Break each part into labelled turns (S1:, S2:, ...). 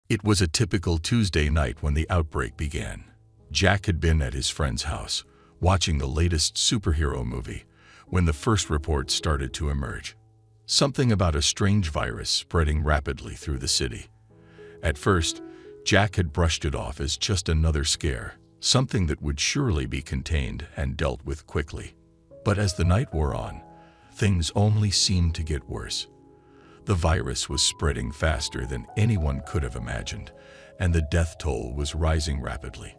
S1: It was a typical Tuesday night when the outbreak began. Jack had been at his friend's house, watching the latest superhero movie, when the first reports started to emerge. Something about a strange virus spreading rapidly through the city. At first, Jack had brushed it off as just another scare, something that would surely be contained and dealt with quickly. But as the night wore on, things only seemed to get worse. The virus was spreading faster than anyone could have imagined, and the death toll was rising rapidly.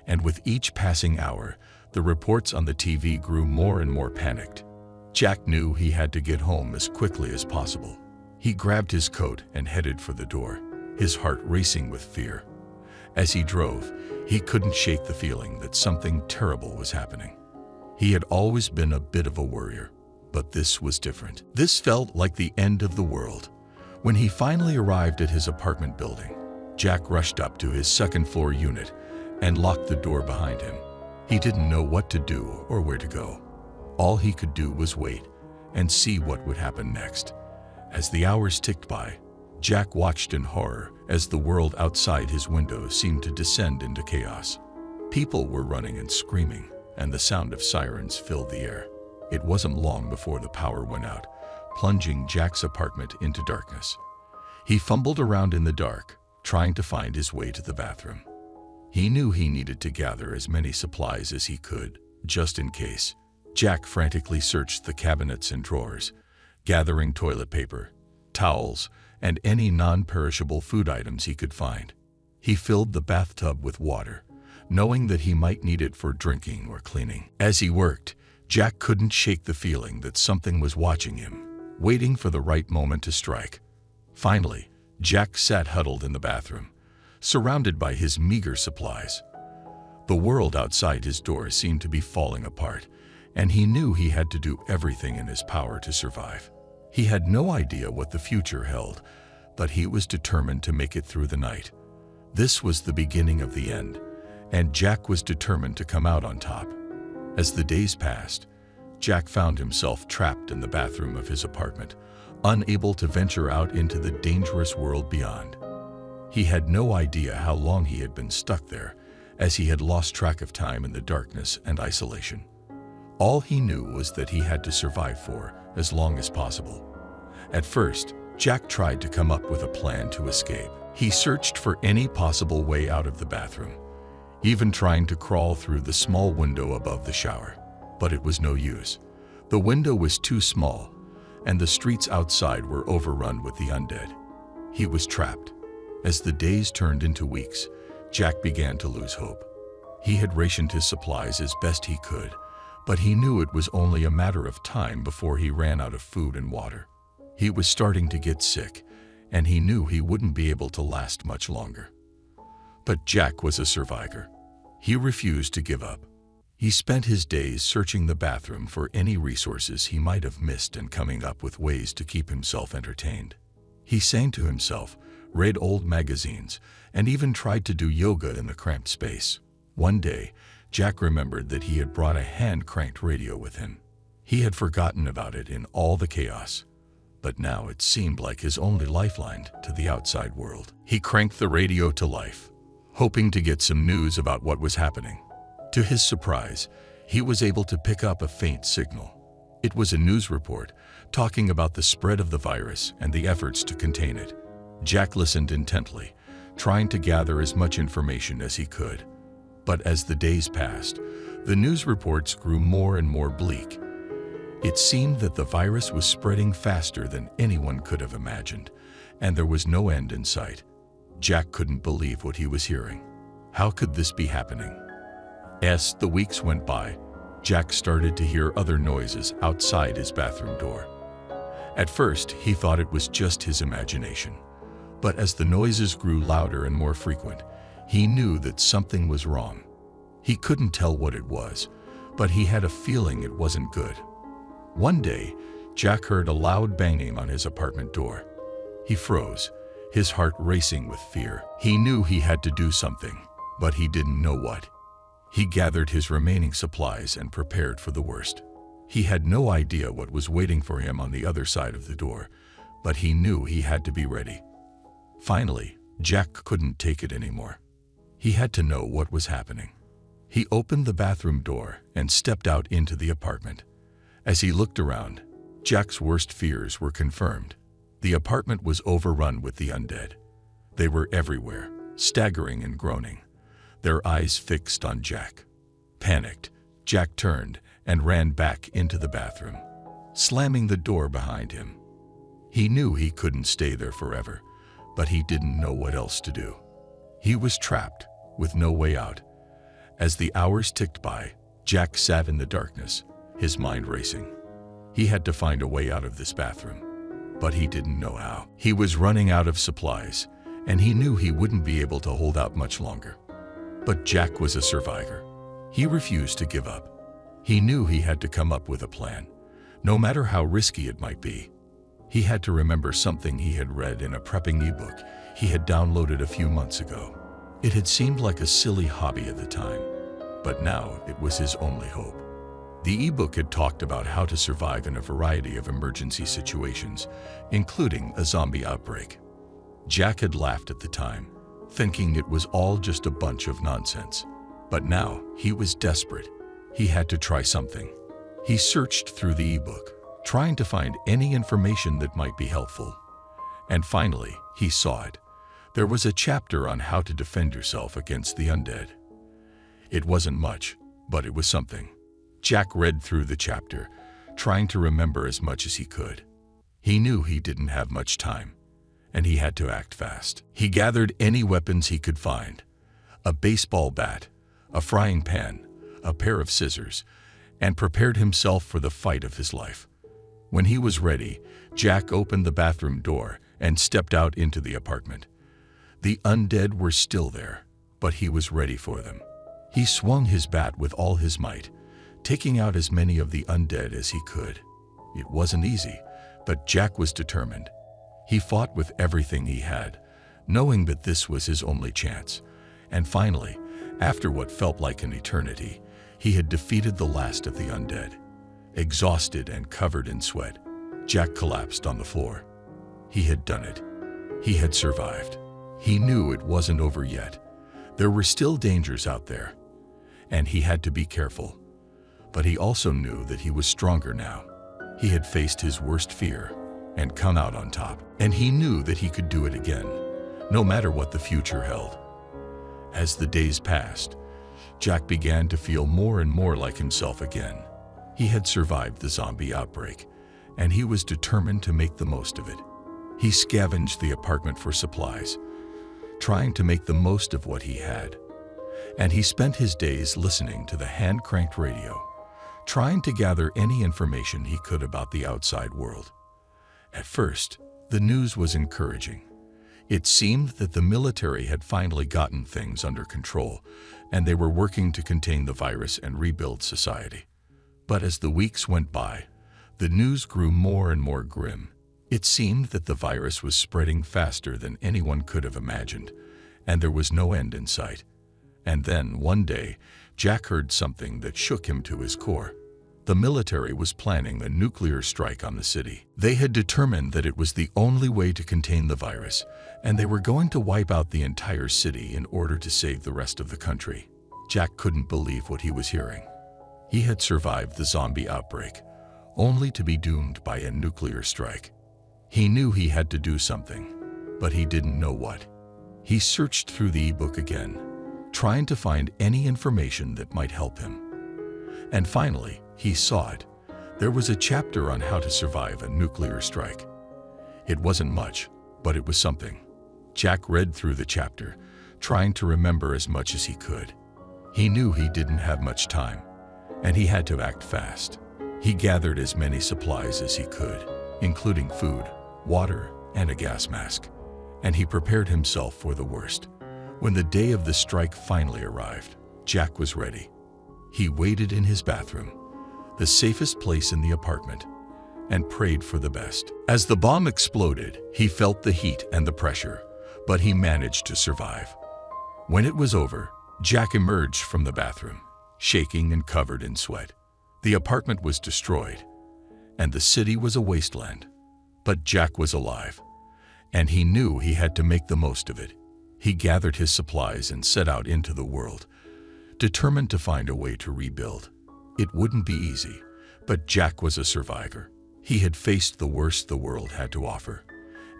S1: And with each passing hour, the reports on the TV grew more and more panicked. Jack knew he had to get home as quickly as possible. He grabbed his coat and headed for the door, his heart racing with fear. As he drove, he couldn't shake the feeling that something terrible was happening. He had always been a bit of a worrier, but this was different. This felt like the end of the world. When he finally arrived at his apartment building, Jack rushed up to his second-floor unit and locked the door behind him. He didn't know what to do or where to go. All he could do was wait and see what would happen next. As the hours ticked by, Jack watched in horror as the world outside his window seemed to descend into chaos. People were running and screaming, and the sound of sirens filled the air. It wasn't long before the power went out, plunging Jack's apartment into darkness. He fumbled around in the dark, trying to find his way to the bathroom. He knew he needed to gather as many supplies as he could, just in case. Jack frantically searched the cabinets and drawers, gathering toilet paper, towels, and any non-perishable food items he could find. He filled the bathtub with water, knowing that he might need it for drinking or cleaning. As he worked, Jack couldn't shake the feeling that something was watching him, waiting for the right moment to strike. Finally, Jack sat huddled in the bathroom, surrounded by his meager supplies. The world outside his door seemed to be falling apart, and he knew he had to do everything in his power to survive. He had no idea what the future held, but he was determined to make it through the night. This was the beginning of the end, and Jack was determined to come out on top. As the days passed, Jack found himself trapped in the bathroom of his apartment, unable to venture out into the dangerous world beyond. He had no idea how long he had been stuck there, as he had lost track of time in the darkness and isolation. All he knew was that he had to survive for as long as possible. At first, Jack tried to come up with a plan to escape. He searched for any possible way out of the bathroom, even trying to crawl through the small window above the shower. But it was no use. The window was too small, and the streets outside were overrun with the undead. He was trapped. As the days turned into weeks, Jack began to lose hope. He had rationed his supplies as best he could, but he knew it was only a matter of time before he ran out of food and water. He was starting to get sick, and he knew he wouldn't be able to last much longer. But Jack was a survivor. He refused to give up. He spent his days searching the bathroom for any resources he might have missed and coming up with ways to keep himself entertained. He sang to himself, read old magazines, and even tried to do yoga in the cramped space. One day, Jack remembered that he had brought a hand-cranked radio with him. He had forgotten about it in all the chaos, but now it seemed like his only lifeline to the outside world. He cranked the radio to life, hoping to get some news about what was happening. To his surprise, he was able to pick up a faint signal. It was a news report talking about the spread of the virus and the efforts to contain it. Jack listened intently, trying to gather as much information as he could. But as the days passed, the news reports grew more and more bleak. It seemed that the virus was spreading faster than anyone could have imagined, and there was no end in sight. Jack couldn't believe what he was hearing. How could this be happening? As the weeks went by, Jack started to hear other noises outside his bathroom door. At first, he thought it was just his imagination. But as the noises grew louder and more frequent, he knew that something was wrong. He couldn't tell what it was, but he had a feeling it wasn't good. One day, Jack heard a loud banging on his apartment door. He froze, his heart racing with fear. He knew he had to do something, but he didn't know what. He gathered his remaining supplies and prepared for the worst. He had no idea what was waiting for him on the other side of the door, but he knew he had to be ready. Finally, Jack couldn't take it anymore. He had to know what was happening. He opened the bathroom door and stepped out into the apartment. As he looked around, Jack's worst fears were confirmed. The apartment was overrun with the undead. They were everywhere, staggering and groaning, their eyes fixed on Jack. Panicked, Jack turned and ran back into the bathroom, slamming the door behind him. He knew he couldn't stay there forever, but he didn't know what else to do. He was trapped, with no way out. As the hours ticked by, Jack sat in the darkness, his mind racing. He had to find a way out of this bathroom, but he didn't know how. He was running out of supplies, and he knew he wouldn't be able to hold out much longer. But Jack was a survivor. He refused to give up. He knew he had to come up with a plan, no matter how risky it might be. He had to remember something he had read in a prepping ebook he had downloaded a few months ago. It had seemed like a silly hobby at the time, but now it was his only hope. The ebook had talked about how to survive in a variety of emergency situations, including a zombie outbreak. Jack had laughed at the time, thinking it was all just a bunch of nonsense. But now he was desperate. He had to try something. He searched through the ebook, trying to find any information that might be helpful. And finally, he saw it. There was a chapter on how to defend yourself against the undead. It wasn't much, but it was something. Jack read through the chapter, trying to remember as much as he could. He knew he didn't have much time, and he had to act fast. He gathered any weapons he could find: a baseball bat, a frying pan, a pair of scissors, and prepared himself for the fight of his life. When he was ready, Jack opened the bathroom door and stepped out into the apartment. The undead were still there, but he was ready for them. He swung his bat with all his might, taking out as many of the undead as he could. It wasn't easy, but Jack was determined. He fought with everything he had, knowing that this was his only chance. And finally, after what felt like an eternity, he had defeated the last of the undead. Exhausted and covered in sweat, Jack collapsed on the floor. He had done it. He had survived. He knew it wasn't over yet. There were still dangers out there, and he had to be careful. But he also knew that he was stronger now. He had faced his worst fear and come out on top. And he knew that he could do it again, no matter what the future held. As the days passed, Jack began to feel more and more like himself again. He had survived the zombie outbreak, and he was determined to make the most of it. He scavenged the apartment for supplies, trying to make the most of what he had. And he spent his days listening to the hand-cranked radio, trying to gather any information he could about the outside world. At first, the news was encouraging. It seemed that the military had finally gotten things under control, and they were working to contain the virus and rebuild society. But as the weeks went by, the news grew more and more grim. It seemed that the virus was spreading faster than anyone could have imagined, and there was no end in sight. And then, one day, Jack heard something that shook him to his core. The military was planning a nuclear strike on the city. They had determined that it was the only way to contain the virus, and they were going to wipe out the entire city in order to save the rest of the country. Jack couldn't believe what he was hearing. He had survived the zombie outbreak, only to be doomed by a nuclear strike. He knew he had to do something, but he didn't know what. He searched through the ebook again, trying to find any information that might help him. And finally, he saw it. There was a chapter on how to survive a nuclear strike. It wasn't much, but it was something. Jack read through the chapter, trying to remember as much as he could. He knew he didn't have much time, and he had to act fast. He gathered as many supplies as he could, including food, water, and a gas mask, and he prepared himself for the worst. When the day of the strike finally arrived, Jack was ready. He waited in his bathroom, the safest place in the apartment, and prayed for the best. As the bomb exploded, he felt the heat and the pressure, but he managed to survive. When it was over, Jack emerged from the bathroom, shaking and covered in sweat. The apartment was destroyed, and the city was a wasteland. But Jack was alive, and he knew he had to make the most of it. He gathered his supplies and set out into the world, determined to find a way to rebuild. It wouldn't be easy, but Jack was a survivor. He had faced the worst the world had to offer,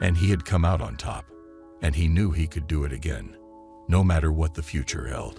S1: and he had come out on top, and he knew he could do it again, no matter what the future held.